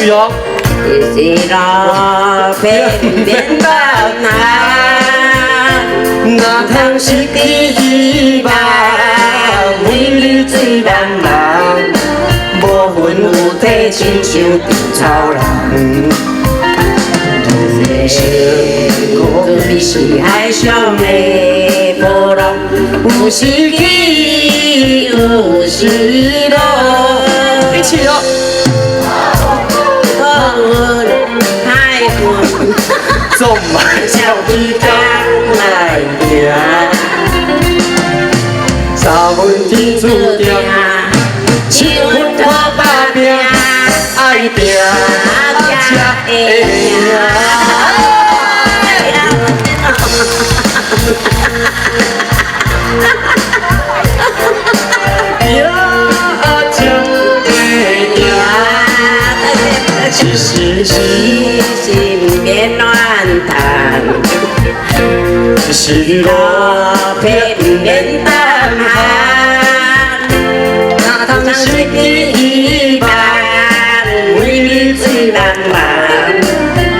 意哦。是老偏偏当啊，哪通是希望，每日最难忘，无魂有体，亲像稻草人。可比是海上的波浪，有时起，有时落。一起哦。海运总买小鱼缸来行，三分天注定，七分靠打拼，爱拼才会赢。是免乱谈，是落偏免当寒，哪通是希望，每日最难忘，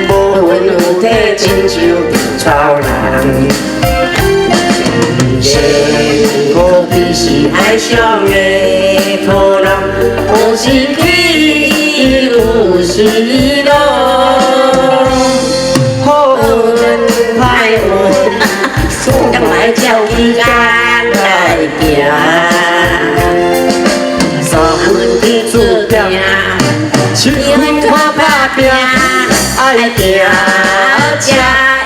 无魂有体，亲像稻草人。可比是海上的波浪，有时起，有时落。好运歹运，将来照时间来行。三分天注定，七分靠打拼，爱拼才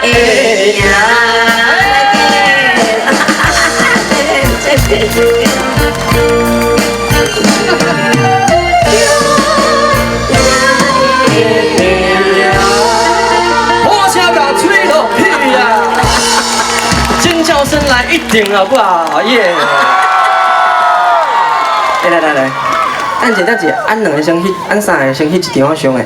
会赢。火车甲吹落去呀，尖叫声来一点好不好？耶！来，等者，俺两个先翕，俺三个先翕一条上诶，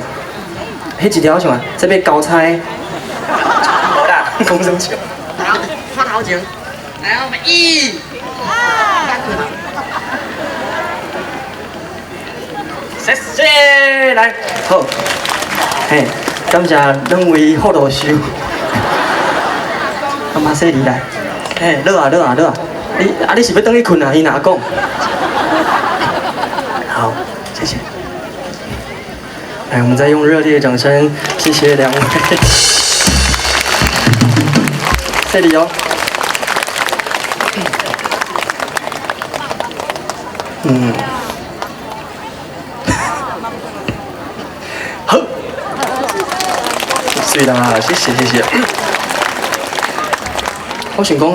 翕一条上啊，这边交差。无啦，讲生笑。好，发头前，来我们一。谢谢，来，好，嘿，感谢两位好老师，阿妈说你来，嘿，落啊，你是要等去困啊？伊哪讲？好，谢谢。来，我们再用热烈的掌声，谢谢两位，这里哦。好，对啦，谢谢。我想讲。